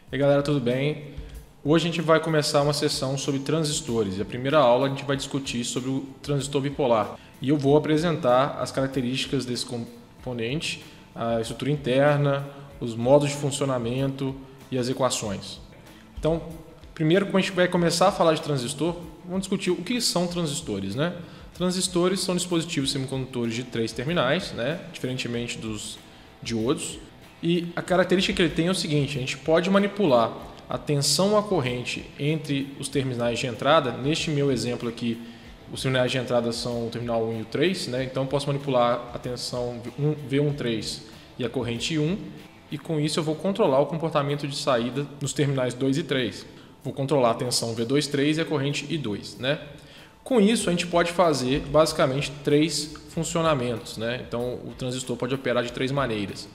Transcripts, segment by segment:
E aí, galera, tudo bem? Hoje a gente vai começar uma sessão sobre transistores. E a primeira aula a gente vai discutir sobre o transistor bipolar. E eu vou apresentar as características desse componente, a estrutura interna, os modos de funcionamento e as equações. Então, primeiro, quando a gente vai começar a falar de transistor, vamos discutir o que são transistores, né? Transistores são dispositivos semicondutores de 3 terminais, né? Diferentemente dos diodos. E a característica que ele tem é o seguinte: a gente pode manipular a tensão à corrente entre os terminais de entrada. Neste meu exemplo aqui, os terminais de entrada são o terminal 1 e o 3, né? Então eu posso manipular a tensão V13 e a corrente 1, e com isso eu vou controlar o comportamento de saída nos terminais 2 e 3. Vou controlar a tensão V23 e a corrente I2, né? Com isso a gente pode fazer basicamente 3 funcionamentos, né? Então o transistor pode operar de 3 maneiras.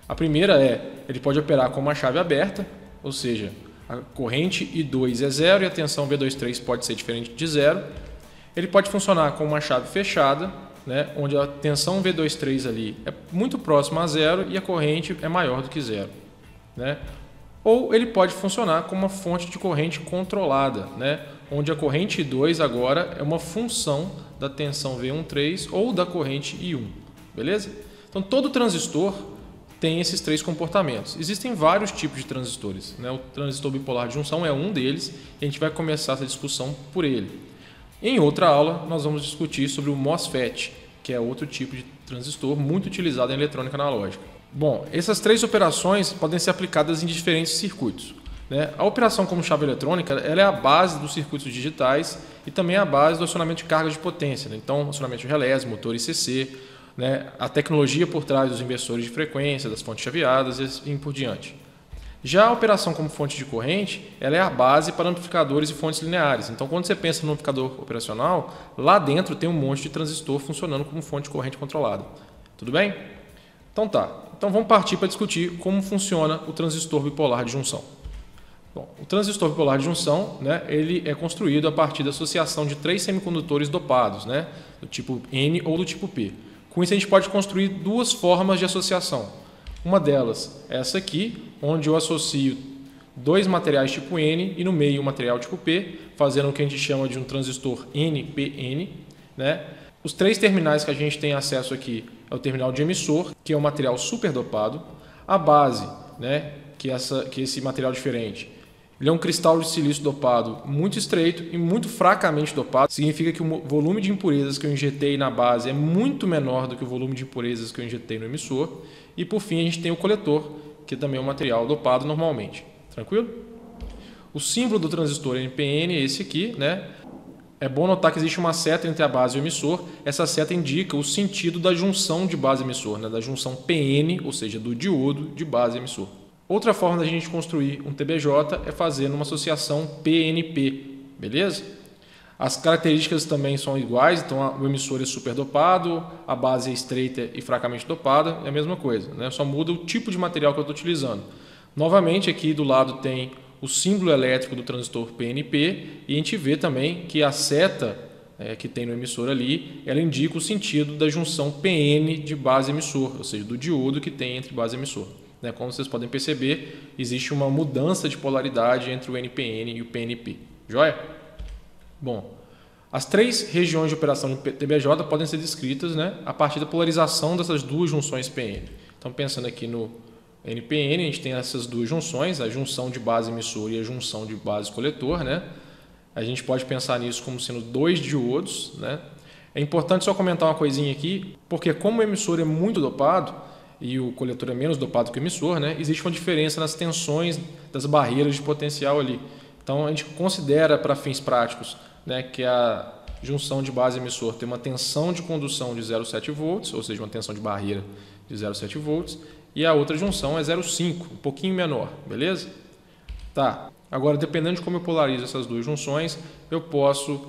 A primeira ele pode operar com uma chave aberta, ou seja, a corrente I2 é 0 e a tensão V23 pode ser diferente de 0. Ele pode funcionar com uma chave fechada, né, onde a tensão V23 ali é muito próxima a 0 e a corrente é maior do que 0. Né? Ou ele pode funcionar com uma fonte de corrente controlada, né, onde a corrente I2 agora é uma função da tensão V13 ou da corrente I1. Beleza? Então todo transistor tem esses 3 comportamentos. Existem vários tipos de transistores, né? O transistor bipolar de junção é um deles e a gente vai começar essa discussão por ele. Em outra aula, nós vamos discutir sobre o MOSFET, que é outro tipo de transistor muito utilizado em eletrônica analógica. Bom, essas 3 operações podem ser aplicadas em diferentes circuitos, né? A operação como chave eletrônica ela é a base dos circuitos digitais e também a base do acionamento de cargas de potência, né? Então, acionamento de relés, motor ICC, né, a tecnologia por trás dos inversores de frequência, das fontes chaveadas e assim por diante. Já a operação como fonte de corrente, ela é a base para amplificadores e fontes lineares. Então, quando você pensa no amplificador operacional, lá dentro tem um monte de transistor funcionando como fonte de corrente controlada. Tudo bem? Então tá. Então vamos partir para discutir como funciona o transistor bipolar de junção. Bom, o transistor bipolar de junção, né, ele é construído a partir da associação de 3 semicondutores dopados, né, do tipo N ou do tipo P. Com isso a gente pode construir 2 formas de associação. Uma delas é essa aqui, onde eu associo 2 materiais tipo N e no meio um material tipo P, fazendo o que a gente chama de um transistor NPN. Né? Os 3 terminais que a gente tem acesso aqui é o terminal de emissor, que é um material superdopado. A base, né, que é esse material diferente, ele é um cristal de silício dopado muito estreito e muito fracamente dopado. Significa que o volume de impurezas que eu injetei na base é muito menor do que o volume de impurezas que eu injetei no emissor. E por fim a gente tem o coletor, que também é um material dopado normalmente. Tranquilo? O símbolo do transistor NPN é esse aqui, né? É bom notar que existe uma seta entre a base e o emissor. Essa seta indica o sentido da junção de base-emissor, né? Da junção PN, ou seja, do diodo de base-emissor. Outra forma da gente construir um TBJ é fazer uma associação PNP, beleza? As características também são iguais, então o emissor é superdopado, a base é estreita e fracamente dopada, é a mesma coisa, né? Só muda o tipo de material que eu estou utilizando. Novamente, aqui do lado tem o símbolo elétrico do transistor PNP e a gente vê também que a seta que tem no emissor ali, ela indica o sentido da junção PN de base-emissor, ou seja, do diodo que tem entre base e emissor. Como vocês podem perceber, existe uma mudança de polaridade entre o NPN e o PNP. Joia? Bom, as 3 regiões de operação de TBJ podem ser descritas, né, a partir da polarização dessas 2 junções PN. Então, pensando aqui no NPN, a gente tem essas 2 junções, a junção de base emissor e a junção de base coletor. Né? A gente pode pensar nisso como sendo 2 diodos. Né? É importante só comentar uma coisinha aqui, porque como o emissor é muito dopado, e o coletor é menos dopado que o emissor, né? Existe uma diferença nas tensões das barreiras de potencial ali. Então a gente considera para fins práticos, né, que a junção de base emissor tem uma tensão de condução de 0,7 volts, ou seja, uma tensão de barreira de 0,7 volts, e a outra junção é 0,5, um pouquinho menor, beleza? Tá. Agora, dependendo de como eu polarizo essas 2 junções, eu posso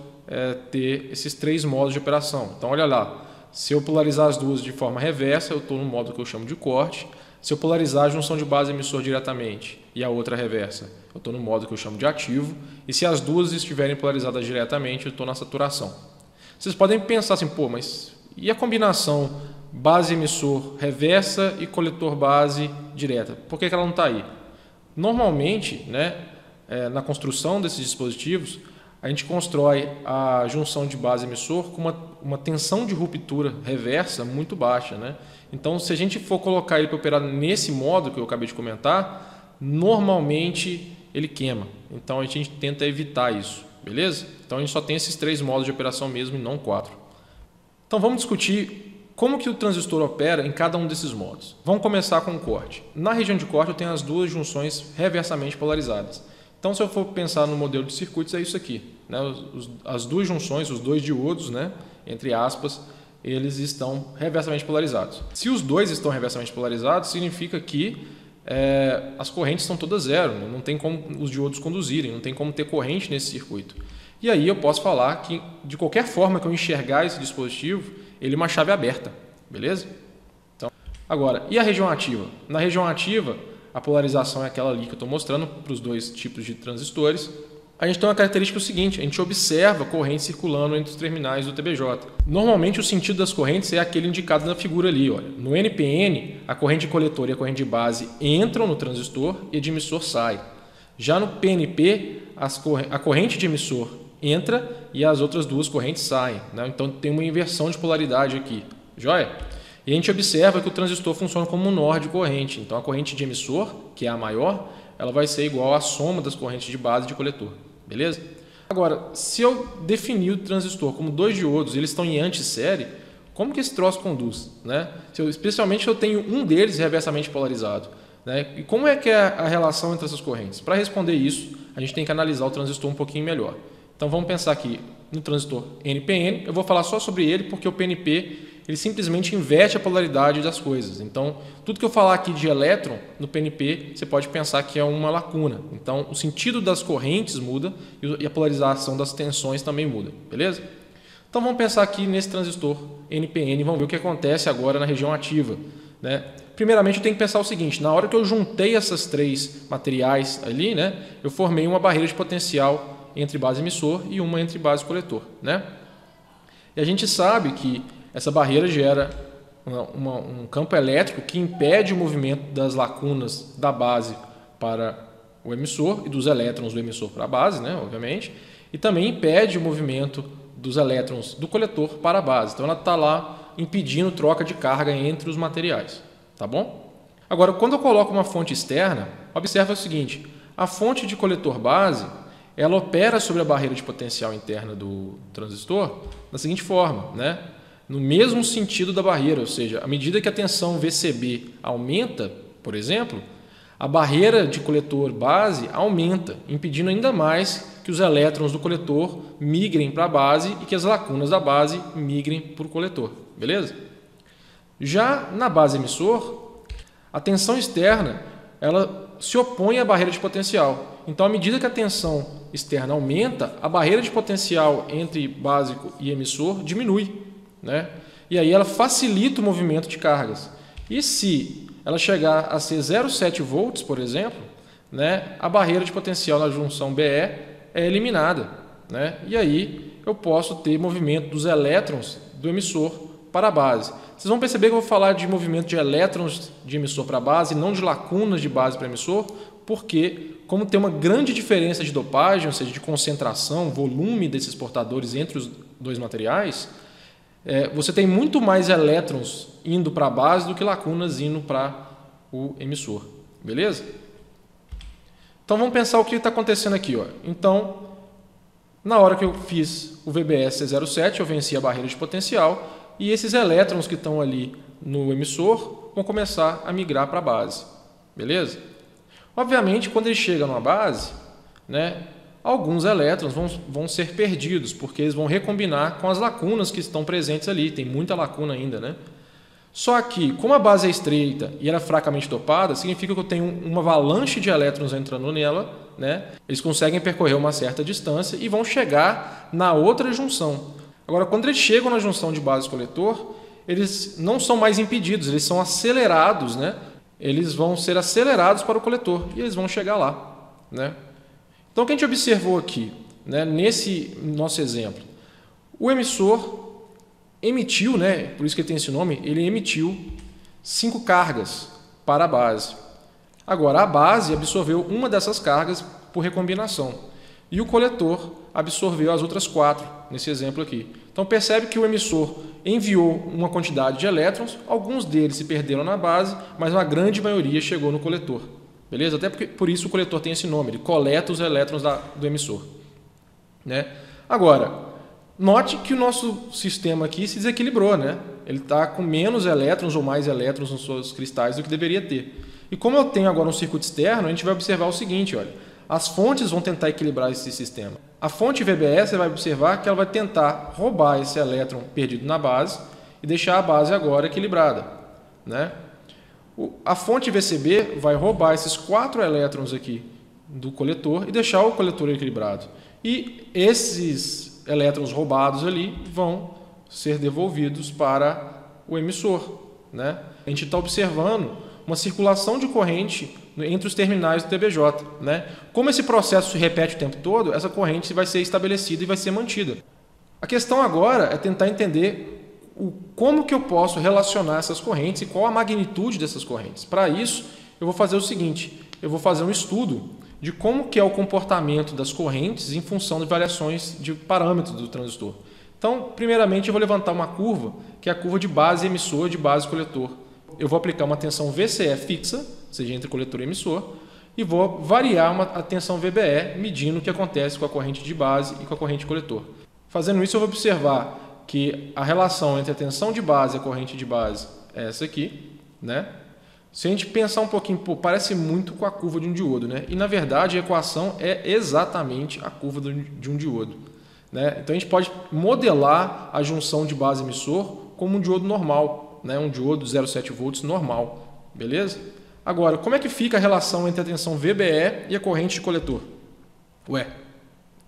ter esses 3 modos de operação. Então olha lá. Se eu polarizar as 2 de forma reversa, eu estou no modo que eu chamo de corte. Se eu polarizar a junção de base emissor diretamente e a outra reversa, eu estou no modo que eu chamo de ativo. E se as 2 estiverem polarizadas diretamente, eu estou na saturação. Vocês podem pensar assim, pô, mas e a combinação base emissor reversa e coletor base direta? Por que ela não está aí? Normalmente, né, na construção desses dispositivos, a gente constrói a junção de base emissor com uma tensão de ruptura reversa muito baixa, né? Então, se a gente for colocar ele para operar nesse modo que eu acabei de comentar, normalmente ele queima. Então, a gente tenta evitar isso, beleza? Então, a gente só tem esses 3 modos de operação mesmo e não 4. Então, vamos discutir como que o transistor opera em cada um desses modos. Vamos começar com o corte. Na região de corte, eu tenho as 2 junções reversamente polarizadas. Então, se eu for pensar no modelo de circuitos, é isso aqui, né? As 2 junções, os 2 diodos, né, entre aspas, eles estão reversamente polarizados. Se os 2 estão reversamente polarizados, significa que as correntes estão todas zero, né? Não tem como os diodos conduzirem, não tem como ter corrente nesse circuito. E aí eu posso falar que, de qualquer forma que eu enxergar esse dispositivo, ele é uma chave aberta, beleza? Então, agora, e a região ativa? Na região ativa, a polarização é aquela ali que eu estou mostrando para os 2 tipos de transistores. A gente tem uma característica seguinte, a gente observa corrente circulando entre os terminais do TBJ. Normalmente o sentido das correntes é aquele indicado na figura ali. Olha. No NPN, a corrente de coletor e a corrente de base entram no transistor e a de emissor sai. Já no PNP, a corrente de emissor entra e as outras 2 correntes saem, né? Então tem uma inversão de polaridade aqui. Joia? E a gente observa que o transistor funciona como um nó de corrente. Então a corrente de emissor, que é a maior, ela vai ser igual à soma das correntes de base e de coletor. Beleza? Agora, se eu definir o transistor como 2 diodos e eles estão em antissérie, como que esse troço conduz, né? Especialmente se eu tenho um deles reversamente polarizado, né? E como é que é a relação entre essas correntes? Para responder isso, a gente tem que analisar o transistor um pouquinho melhor. Então vamos pensar aqui no transistor NPN. Eu vou falar só sobre ele porque o PNP ele simplesmente inverte a polaridade das coisas. Então, tudo que eu falar aqui de elétron no PNP, você pode pensar que é uma lacuna. Então, o sentido das correntes muda e a polarização das tensões também muda, beleza? Então, vamos pensar aqui nesse transistor NPN, vamos ver o que acontece agora na região ativa, né? Primeiramente, eu tenho que pensar o seguinte, na hora que eu juntei essas 3 materiais ali, né, eu formei uma barreira de potencial entre base emissor e uma entre base coletor, né? E a gente sabe que essa barreira gera um campo elétrico que impede o movimento das lacunas da base para o emissor e dos elétrons do emissor para a base, né, obviamente, e também impede o movimento dos elétrons do coletor para a base. Então, ela está lá impedindo troca de carga entre os materiais. Tá bom? Agora, quando eu coloco uma fonte externa, observa o seguinte, a fonte de coletor base, ela opera sobre a barreira de potencial interna do transistor da seguinte forma, né? No mesmo sentido da barreira, ou seja, à medida que a tensão VCB aumenta, por exemplo, a barreira de coletor base aumenta, impedindo ainda mais que os elétrons do coletor migrem para a base e que as lacunas da base migrem para o coletor, beleza? Já na base emissor, a tensão externa ela se opõe à barreira de potencial. Então, à medida que a tensão externa aumenta, a barreira de potencial entre básico e emissor diminui, né? E aí ela facilita o movimento de cargas. E se ela chegar a ser 0,7 volts, por exemplo, né, a barreira de potencial na junção BE é eliminada, né? E aí eu posso ter movimento dos elétrons do emissor para a base. Vocês vão perceber que eu vou falar de movimento de elétrons de emissor para a base, não de lacunas de base para emissor, porque como tem uma grande diferença de dopagem, ou seja, de concentração, volume desses portadores entre os 2 materiais, você tem muito mais elétrons indo para a base do que lacunas indo para o emissor. Beleza? Então vamos pensar o que está acontecendo aqui. Ó. Então, na hora que eu fiz o VBS 07, eu venci a barreira de potencial e esses elétrons que estão ali no emissor vão começar a migrar para a base. Beleza? Obviamente, quando ele chega numa base, né, alguns elétrons vão ser perdidos, porque eles vão recombinar com as lacunas que estão presentes ali. Tem muita lacuna ainda, né? Só que, como a base é estreita e ela é fracamente dopada, significa que eu tenho uma avalanche de elétrons entrando nela, né? Eles conseguem percorrer uma certa distância e vão chegar na outra junção. Agora, quando eles chegam na junção de base-coletor, eles não são mais impedidos, eles são acelerados, né? Eles vão ser acelerados para o coletor e eles vão chegar lá, né? Então, o que a gente observou aqui, né, nesse nosso exemplo? O emissor emitiu, né, por isso que ele tem esse nome, ele emitiu 5 cargas para a base. Agora, a base absorveu uma dessas cargas por recombinação e o coletor absorveu as outras 4, nesse exemplo aqui. Então, percebe que o emissor enviou uma quantidade de elétrons, alguns deles se perderam na base, mas uma grande maioria chegou no coletor. Beleza? Até porque, por isso o coletor tem esse nome, ele coleta os elétrons do emissor. Né? Agora, note que o nosso sistema aqui se desequilibrou. Né? Ele está com menos elétrons ou mais elétrons nos seus cristais do que deveria ter. E como eu tenho agora um circuito externo, a gente vai observar o seguinte, olha, as fontes vão tentar equilibrar esse sistema. A fonte VBE, você vai observar que ela vai tentar roubar esse elétron perdido na base e deixar a base agora equilibrada. Né? A fonte VCB vai roubar esses 4 elétrons aqui do coletor e deixar o coletor equilibrado. E esses elétrons roubados ali vão ser devolvidos para o emissor. Né? A gente está observando uma circulação de corrente entre os terminais do TBJ. Né? Como esse processo se repete o tempo todo, essa corrente vai ser estabelecida e vai ser mantida. A questão agora é tentar entender como que eu posso relacionar essas correntes e qual a magnitude dessas correntes. Para isso, eu vou fazer o seguinte, eu vou fazer um estudo de como que é o comportamento das correntes em função de variações de parâmetros do transistor. Então, primeiramente, eu vou levantar uma curva, que é a curva de base emissor e de base coletor. Eu vou aplicar uma tensão VCE fixa, ou seja, entre coletor e emissor, e vou variar a tensão VBE, medindo o que acontece com a corrente de base e com a corrente de coletor. Fazendo isso, eu vou observar que a relação entre a tensão de base e a corrente de base é essa aqui. Né? Se a gente pensar um pouquinho, parece muito com a curva de um diodo. Né? E, na verdade, a equação é exatamente a curva de um diodo. Né? Então, a gente pode modelar a junção de base emissor como um diodo normal, né? Um diodo 0,7 volts normal. Beleza? Agora, como é que fica a relação entre a tensão VBE e a corrente de coletor? Ué,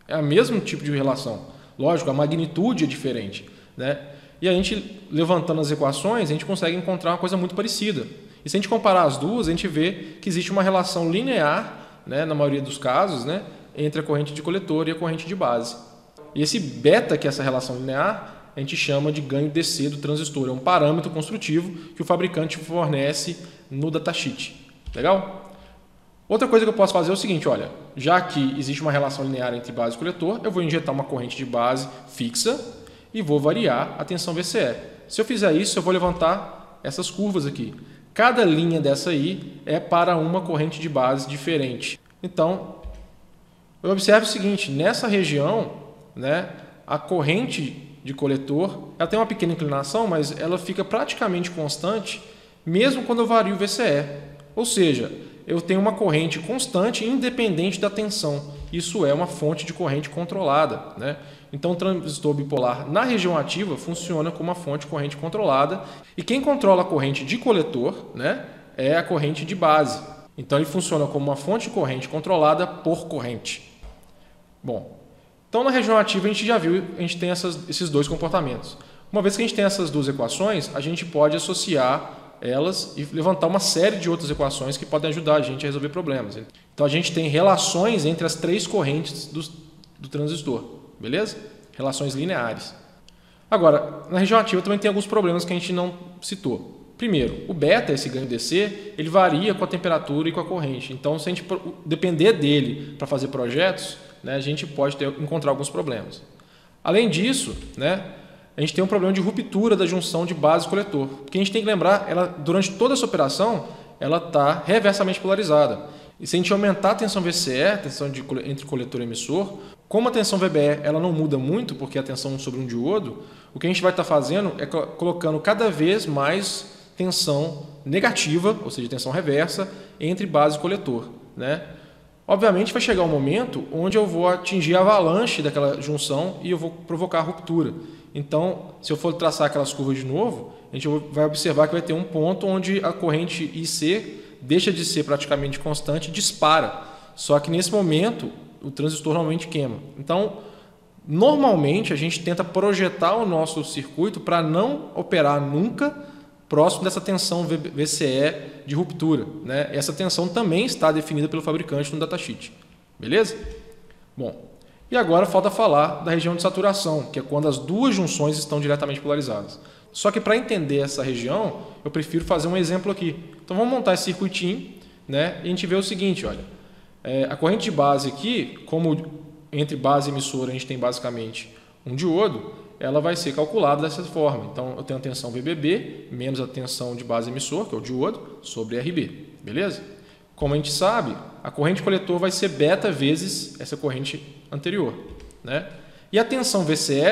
é o mesmo tipo de relação. Lógico, a magnitude é diferente. Né? E a gente, levantando as equações, a gente consegue encontrar uma coisa muito parecida. E se a gente comparar as duas, a gente vê que existe uma relação linear, né, na maioria dos casos, né, entre a corrente de coletor e a corrente de base. E esse beta, que é essa relação linear, a gente chama de ganho DC do transistor. É um parâmetro construtivo que o fabricante fornece no datasheet. Legal? Outra coisa que eu posso fazer é o seguinte, olha, já que existe uma relação linear entre base e coletor, eu vou injetar uma corrente de base fixa e vou variar a tensão VCE. Se eu fizer isso, eu vou levantar essas curvas aqui. Cada linha dessa aí é para uma corrente de base diferente. Então, eu observo o seguinte, nessa região, né, a corrente de coletor ela tem uma pequena inclinação, mas ela fica praticamente constante, mesmo quando eu vario o VCE. Ou seja, eu tenho uma corrente constante independente da tensão. Isso é uma fonte de corrente controlada. Né? Então, o transistor bipolar na região ativa funciona como uma fonte de corrente controlada. E quem controla a corrente de coletor, né, é a corrente de base. Então, ele funciona como uma fonte de corrente controlada por corrente. Bom, então na região ativa a gente já viu, a gente tem esses dois comportamentos. Uma vez que a gente tem essas duas equações, a gente pode associar elas e levantar uma série de outras equações que podem ajudar a gente a resolver problemas. Então a gente tem relações entre as 3 correntes do transistor, beleza? Relações lineares. Agora, na região ativa também tem alguns problemas que a gente não citou. Primeiro, o beta, esse ganho DC, ele varia com a temperatura e com a corrente. Então, se a gente depender dele para fazer projetos, né, a gente pode encontrar alguns problemas. Além disso, né, a gente tem um problema de ruptura da junção de base e coletor. Porque a gente tem que lembrar, durante toda essa operação, ela está reversamente polarizada. E se a gente aumentar a tensão VCE, a tensão entre coletor e emissor, como a tensão VBE ela não muda muito, porque é a tensão sobre um diodo, o que a gente vai estar fazendo é colocando cada vez mais tensão negativa, ou seja, tensão reversa, entre base e coletor. Né? Obviamente vai chegar um momento onde eu vou atingir a avalanche daquela junção e eu vou provocar a ruptura. Então, se eu for traçar aquelas curvas de novo, a gente vai observar que vai ter um ponto onde a corrente IC deixa de ser praticamente constante e dispara. Só que nesse momento, o transistor normalmente queima. Então, normalmente a gente tenta projetar o nosso circuito para não operar nunca próximo dessa tensão VCE de ruptura. Né? Essa tensão também está definida pelo fabricante no datasheet. Beleza? Bom, e agora falta falar da região de saturação, que é quando as duas junções estão diretamente polarizadas. Só que para entender essa região, eu prefiro fazer um exemplo aqui. Então vamos montar esse circuitinho, né? E a gente vê o seguinte, olha, a corrente de base aqui, como entre base e emissora a gente tem basicamente um diodo, ela vai ser calculada dessa forma. Então, eu tenho a tensão VBB menos a tensão de base emissor, que é o diodo, sobre RB, beleza? Como a gente sabe, a corrente coletor vai ser beta vezes essa corrente anterior, né? E a tensão VCE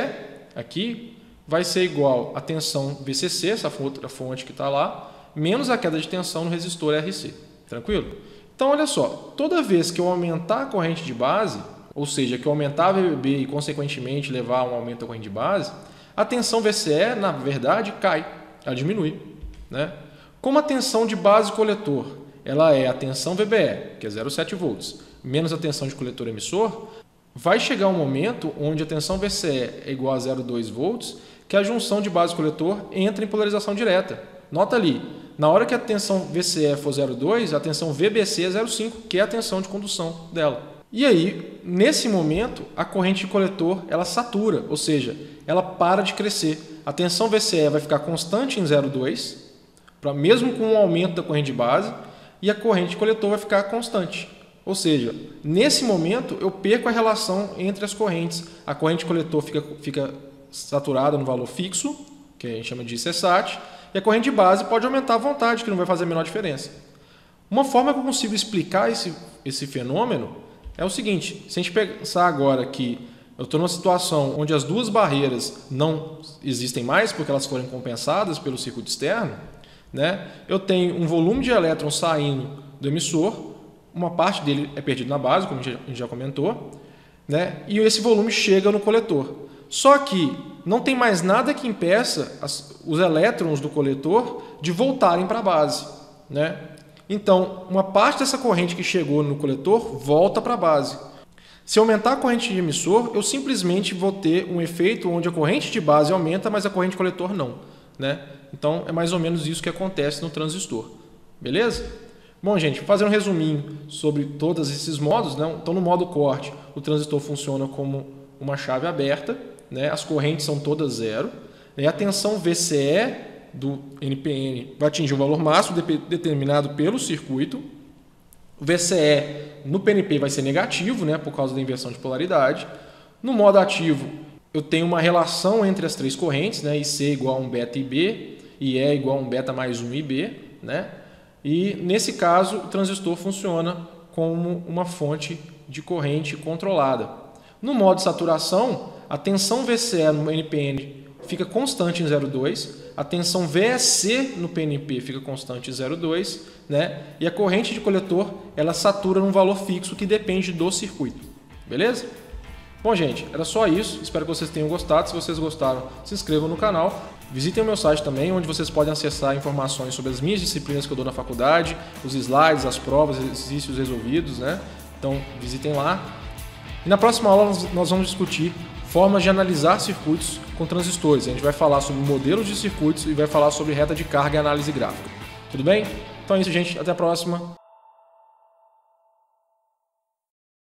aqui vai ser igual à tensão VCC, essa outra fonte que está lá, menos a queda de tensão no resistor RC. Tranquilo? Então, olha só, toda vez que eu aumentar a corrente de base, ou seja, que eu aumentar a VBB e, consequentemente, levar a um aumento da corrente de base, a tensão VCE, na verdade, cai, ela diminui, né? Como a tensão de base coletor ela é a tensão VBE, que é 0,7 volts, menos a tensão de coletor emissor, vai chegar um momento onde a tensão VCE é igual a 0,2 volts, que a junção de base coletor entra em polarização direta. Nota ali, na hora que a tensão VCE for 0,2, a tensão VBC é 0,5, que é a tensão de condução dela. E aí, nesse momento, a corrente de coletor ela satura, ou seja, ela para de crescer. A tensão VCE vai ficar constante em 0,2, mesmo com um aumento da corrente de base, e a corrente de coletor vai ficar constante. Ou seja, nesse momento eu perco a relação entre as correntes. A corrente de coletor fica saturada no valor fixo, que a gente chama de cessate, e a corrente de base pode aumentar à vontade, que não vai fazer a menor diferença. Uma forma que eu consigo explicar esse fenômeno é o seguinte: se a gente pensar agora que eu estou numa situação onde as duas barreiras não existem mais, porque elas foram compensadas pelo circuito externo, né? Eu tenho um volume de elétrons saindo do emissor, uma parte dele é perdido na base, como a gente já comentou, né? E esse volume chega no coletor. Só que não tem mais nada que impeça os elétrons do coletor de voltarem para a base, né? Então, uma parte dessa corrente que chegou no coletor volta para a base. Se aumentar a corrente de emissor, eu simplesmente vou ter um efeito onde a corrente de base aumenta, mas a corrente de coletor não, né? Então, é mais ou menos isso que acontece no transistor. Beleza? Bom, gente, fazendo um resuminho sobre todos esses modos, né? Então, no modo corte, o transistor funciona como uma chave aberta, né? As correntes são todas zero, e a tensão VCE do NPN vai atingir um valor máximo determinado pelo circuito. O VCE no PNP vai ser negativo, né? Por causa da inversão de polaridade. No modo ativo, eu tenho uma relação entre as três correntes, né? IC igual a um beta IB, e E igual a um beta mais um IB, né? E nesse caso o transistor funciona como uma fonte de corrente controlada. No modo saturação, a tensão VCE no NPN fica constante em 0,2, a tensão VSC no PNP fica constante em 0,2, né? E a corrente de coletor ela satura num valor fixo que depende do circuito. Beleza? Bom, gente, era só isso. Espero que vocês tenham gostado. Se vocês gostaram, se inscrevam no canal. Visitem o meu site também, onde vocês podem acessar informações sobre as minhas disciplinas que eu dou na faculdade, os slides, as provas, exercícios resolvidos, né? Então, visitem lá. E na próxima aula nós vamos discutir formas de analisar circuitos com transistores. A gente vai falar sobre modelos de circuitos e vai falar sobre reta de carga e análise gráfica. Tudo bem? Então é isso, gente. Até a próxima.